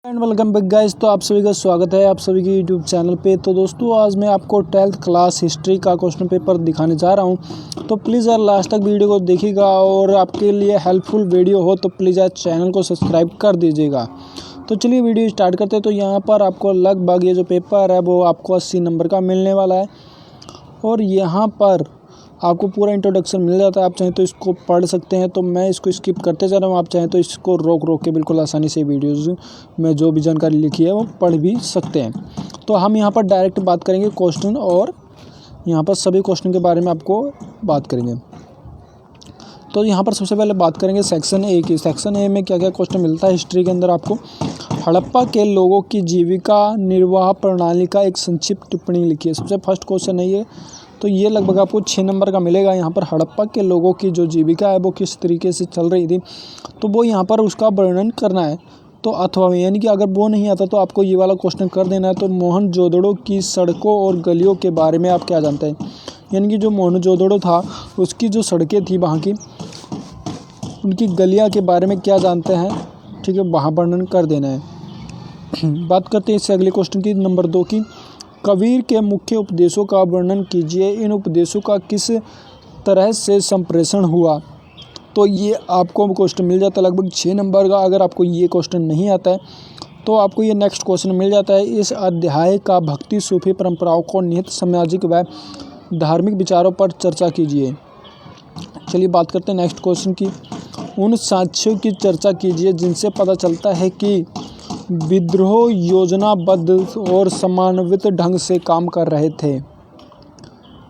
And welcome back guys. तो आप सभी का स्वागत है आप सभी के यूट्यूब चैनल पे। तो दोस्तों आज मैं आपको 12th क्लास हिस्ट्री का क्वेश्चन पेपर दिखाने जा रहा हूं। तो प्लीज़ यार लास्ट तक वीडियो को देखिएगा और आपके लिए हेल्पफुल वीडियो हो तो प्लीज़ यार चैनल को सब्सक्राइब कर दीजिएगा। तो चलिए वीडियो स्टार्ट करते हैं। तो यहाँ पर आपको लगभग ये जो पेपर है वो आपको 80 नंबर का मिलने वाला है और यहाँ पर आपको पूरा इंट्रोडक्शन मिल जाता है। आप चाहें तो इसको पढ़ सकते हैं, तो मैं इसको स्किप करते जा रहा हूँ। आप चाहें तो इसको रोक के बिल्कुल आसानी से वीडियोज़ में जो भी जानकारी लिखी है वो पढ़ भी सकते हैं। तो हम यहाँ पर डायरेक्ट बात करेंगे क्वेश्चन और यहाँ पर सभी क्वेश्चन के बारे में आपको बात करेंगे। तो यहाँ पर सबसे पहले बात करेंगे सेक्शन ए की। सेक्शन ए में क्या क्या क्वेश्चन मिलता है हिस्ट्री के अंदर आपको। हड़प्पा के लोगों की जीविका निर्वाह प्रणाली का एक संक्षिप्त टिप्पणी लिखिए। सबसे फर्स्ट क्वेश्चन है ये, तो ये लगभग आपको 6 नंबर का मिलेगा। यहाँ पर हड़प्पा के लोगों की जो जीविका है वो किस तरीके से चल रही थी, तो वो यहाँ पर उसका वर्णन करना है। तो अथवा यानी कि अगर वो नहीं आता तो आपको ये वाला क्वेश्चन कर देना है। तो मोहनजोदड़ो की सड़कों और गलियों के बारे में आप क्या जानते हैं, यानी कि जो मोहनजोदड़ो था उसकी जो सड़कें थी वहाँ की, उनकी गलियाँ के बारे में क्या जानते हैं, ठीक है, वहाँ वर्णन कर देना है। बात करते हैं इससे अगले क्वेश्चन की, नंबर 2 की। कबीर के मुख्य उपदेशों का वर्णन कीजिए। इन उपदेशों का किस तरह से संप्रेषण हुआ। तो ये आपको क्वेश्चन मिल जाता है लगभग 6 नंबर का। अगर आपको ये क्वेश्चन नहीं आता है तो आपको ये नेक्स्ट क्वेश्चन मिल जाता है। इस अध्याय का भक्ति सूफी परंपराओं को निहित सामाजिक व धार्मिक विचारों पर चर्चा कीजिए। चलिए बात करते हैं नेक्स्ट क्वेश्चन की। उन साक्ष्यों की चर्चा कीजिए जिनसे पता चलता है कि विद्रोह योजनाबद्ध और समन्वित ढंग से काम कर रहे थे।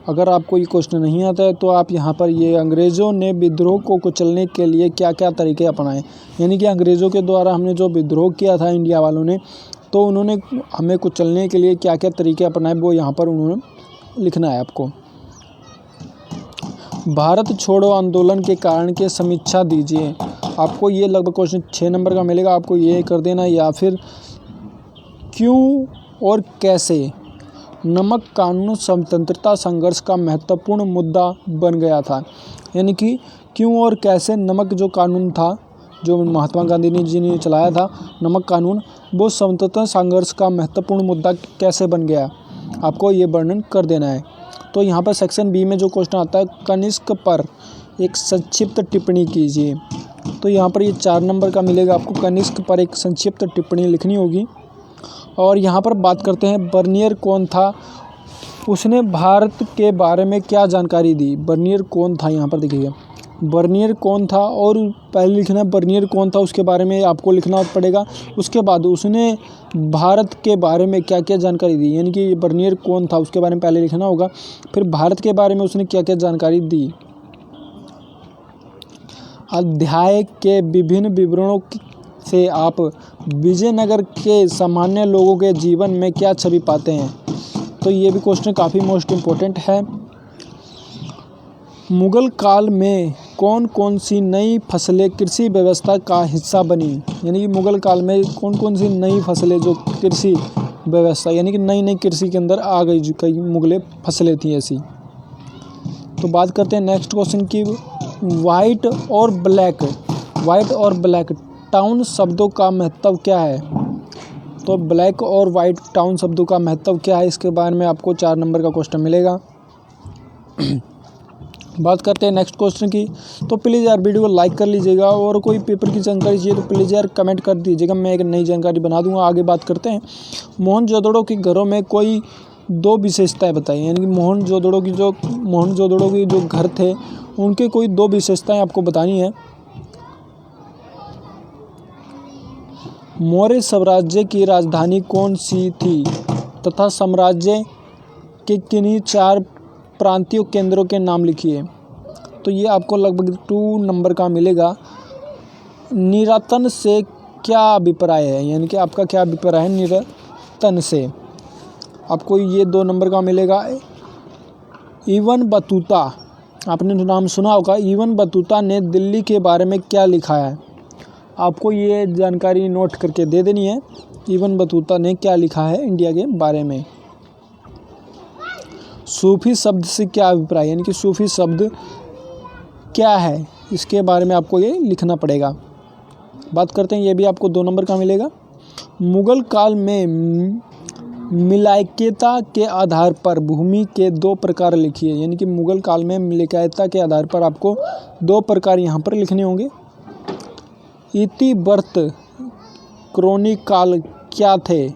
अगर आपको ये क्वेश्चन नहीं आता है तो आप यहाँ पर ये अंग्रेज़ों ने विद्रोह को कुचलने के लिए क्या क्या तरीके अपनाए, यानी कि अंग्रेज़ों के द्वारा हमने जो विद्रोह किया था इंडिया वालों ने, तो उन्होंने हमें कुचलने के लिए क्या क्या तरीके अपनाए वो यहाँ पर उन्होंने लिखना है आपको। भारत छोड़ो आंदोलन के कारण की समीक्षा दीजिए। आपको ये लगभग क्वेश्चन 6 नंबर का मिलेगा, आपको ये कर देना। या फिर क्यों और कैसे नमक कानून स्वतंत्रता संघर्ष का महत्वपूर्ण मुद्दा बन गया था, यानी कि क्यों और कैसे नमक जो कानून था जो महात्मा गांधी जी ने चलाया था, नमक कानून, वो स्वतंत्रता संघर्ष का महत्वपूर्ण मुद्दा कैसे बन गया, आपको ये वर्णन कर देना है। तो यहाँ पर सेक्शन बी में जो क्वेश्चन आता है, कनिष्क पर एक संक्षिप्त टिप्पणी कीजिए। तो यहाँ पर ये 4 नंबर का मिलेगा आपको। कनिष्क पर एक संक्षिप्त टिप्पणी लिखनी होगी। और यहाँ पर बात करते हैं बर्नियर कौन था, उसने भारत के बारे में क्या जानकारी दी। बर्नियर कौन था, यहाँ पर देखिएगा बर्नियर कौन था, और पहले लिखना है बर्नियर कौन था, उसके बारे में आपको लिखना पड़ेगा। उसके बाद उसने भारत के बारे में क्या क्या जानकारी दी, यानी कि बर्नियर कौन था उसके बारे में पहले लिखना होगा। फिर भारत के बारे में उसने क्या क्या जानकारी दी। अध्याय के विभिन्न विवरणों से आप विजयनगर के सामान्य लोगों के जीवन में क्या छवि पाते हैं। तो ये भी क्वेश्चन काफ़ी मोस्ट इम्पोर्टेंट है। मुगल काल में कौन कौन सी नई फसलें कृषि व्यवस्था का हिस्सा बनी, यानी कि मुगल काल में कौन कौन सी नई फसलें जो कृषि व्यवस्था, यानी कि नई नई कृषि के अंदर आ गई, जो कई मुगल फसलें थी ऐसी। तो बात करते हैं नेक्स्ट क्वेश्चन की। वाइट और ब्लैक टाउन शब्दों का महत्व क्या है। तो ब्लैक और वाइट टाउन शब्दों का महत्व क्या है, इसके बारे में आपको 4 नंबर का क्वेश्चन मिलेगा। बात करते हैं नेक्स्ट क्वेश्चन की। तो प्लीज़ यार वीडियो को लाइक कर लीजिएगा और कोई पेपर की जानकारी चाहिए तो प्लीज़ यार कमेंट कर दीजिएगा, मैं एक नई जानकारी बना दूंगा। आगे बात करते हैं मोहनजोदड़ो के घरों में कोई 2 विशेषताएं बताइए, यानी कि मोहनजोदड़ो की जो घर थे उनके कोई 2 विशेषताएं आपको बतानी है। मौर्य साम्राज्य की राजधानी कौन सी थी तथा साम्राज्य के किन्हीं 4 प्रांतीय केंद्रों के नाम लिखिए। तो ये आपको लगभग 2 नंबर का मिलेगा। निरतन से क्या अभिप्राय है, यानी कि आपका क्या अभिप्राय है निरतन से, आपको ये 2 नंबर का मिलेगा। इब्न बतूता, आपने नाम सुना होगा, इब्न बतूता ने दिल्ली के बारे में क्या लिखा है, आपको ये जानकारी नोट करके दे देनी है। इब्न बतूता ने क्या लिखा है इंडिया के बारे में। सूफी शब्द से क्या अभिप्राय, यानी कि सूफी शब्द क्या है, इसके बारे में आपको ये लिखना पड़ेगा। बात करते हैं, ये भी आपको 2 नंबर का मिलेगा। मुगल काल में मिलायकेता के आधार पर भूमि के 2 प्रकार लिखिए। यानी कि मुगल काल में मिलायकेता के आधार पर आपको 2 प्रकार यहाँ पर लिखने होंगे। इतिवर्त क्रॉनिकल क्या थे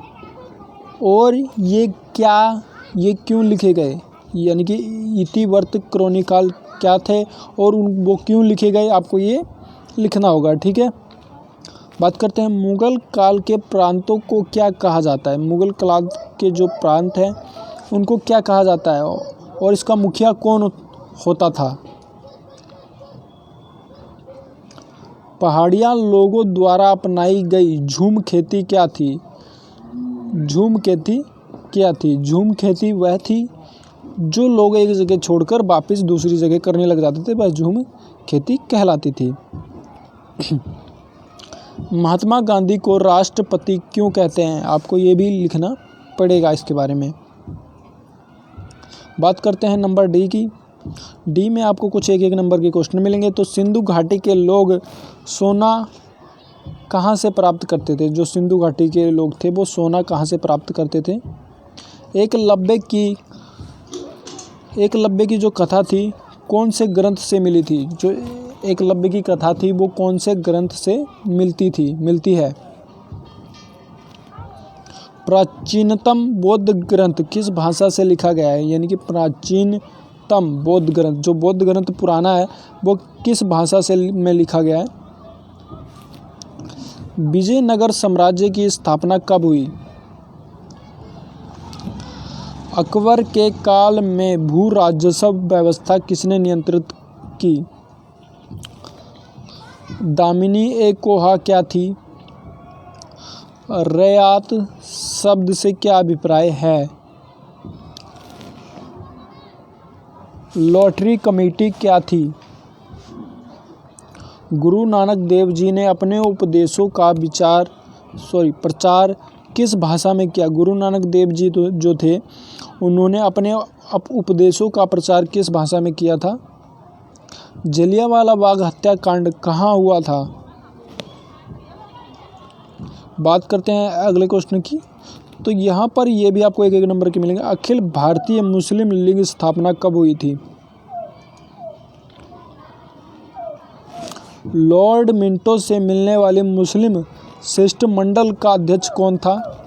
और ये क्यों लिखे गए। यानी कि इतिवर्त क्रॉनिकल क्या थे और वो क्यों लिखे गए, आपको ये लिखना होगा। ठीक है, बात करते हैं मुगल काल के प्रांतों को क्या कहा जाता है। मुगल काल के जो प्रांत हैं उनको क्या कहा जाता है और इसका मुखिया कौन होता था। पहाड़िया लोगों द्वारा अपनाई गई झूम खेती क्या थी। झूम खेती वह थी जो लोग एक जगह छोड़कर वापस दूसरी जगह करने लग जाते थे, बस झूम खेती कहलाती थी। महात्मा गांधी को राष्ट्रपति क्यों कहते हैं, आपको ये भी लिखना पड़ेगा इसके बारे में। बात करते हैं नंबर डी की। डी में आपको कुछ एक नंबर के क्वेश्चन मिलेंगे। तो सिंधु घाटी के लोग सोना कहाँ से प्राप्त करते थे। जो सिंधु घाटी के लोग थे वो सोना कहाँ से प्राप्त करते थे। एकलव्य की जो कथा थी कौन से ग्रंथ से मिली थी। जो एकलव्य की कथा थी वो कौन से ग्रंथ से मिलती है। प्राचीनतम बौद्ध ग्रंथ किस भाषा से लिखा गया है। यानी कि प्राचीनतम बौद्ध ग्रंथ, जो बौद्ध ग्रंथ पुराना है वो किस भाषा से में लिखा गया है। विजयनगर साम्राज्य की स्थापना कब हुई। अकबर के काल में भू राजस्व व्यवस्था किसने नियंत्रित की। दामिनी ए कोहा क्या थी। रयात शब्द से क्या अभिप्राय है। लॉटरी कमेटी क्या थी। गुरु नानक देव जी ने अपने उपदेशों का प्रचार किस भाषा में किया। गुरु नानक देव जी जो थे उन्होंने अपने उपदेशों का प्रचार किस भाषा में किया था। जलियांवाला बाग हत्याकांड कहाँ हुआ था। बात करते हैं अगले क्वेश्चन की। तो यहाँ पर ये भी आपको एक नंबर के मिलेंगे। अखिल भारतीय मुस्लिम लीग स्थापना कब हुई थी। लॉर्ड मिंटो से मिलने वाले मुस्लिम शिष्टमंडल का अध्यक्ष कौन था।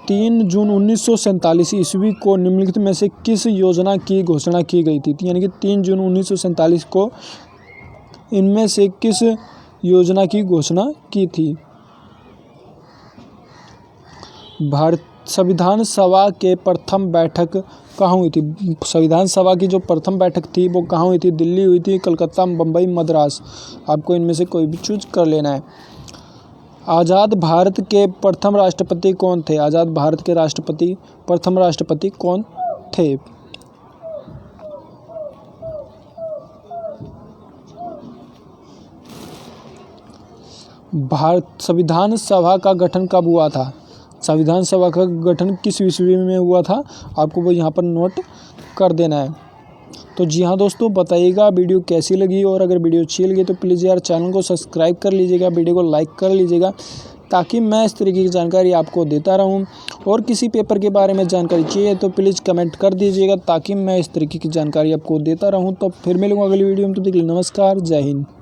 3 जून 1947 ईस्वी को निम्नलिखित में से किस योजना की घोषणा की गई थी। यानी कि 3 जून 1947 को इनमें से किस योजना की घोषणा की थी। भारत संविधान सभा के प्रथम बैठक कहाँ हुई थी। संविधान सभा की जो प्रथम बैठक थी वो कहाँ हुई थी। दिल्ली हुई थी, कलकत्ता, बम्बई, मद्रास। आपको इनमें से कोई भी चूज कर लेना है। आज़ाद भारत के प्रथम राष्ट्रपति कौन थे। आज़ाद भारत के प्रथम राष्ट्रपति कौन थे। भारत संविधान सभा का गठन कब हुआ था। संविधान सभा का गठन किस ईस्वी में हुआ था, आपको वो यहाँ पर नोट कर देना है। तो जी हाँ दोस्तों, बताइएगा वीडियो कैसी लगी, और अगर वीडियो अच्छी लगी तो प्लीज़ यार चैनल को सब्सक्राइब कर लीजिएगा, वीडियो को लाइक कर लीजिएगा, ताकि मैं इस तरीके की जानकारी आपको देता रहूं। और किसी पेपर के बारे में जानकारी चाहिए तो प्लीज़ कमेंट कर दीजिएगा, ताकि मैं इस तरीके की जानकारी आपको देता रहूं। तो फिर मिलूंगा अगली वीडियो में, तो देखिए नमस्कार, जय हिंद।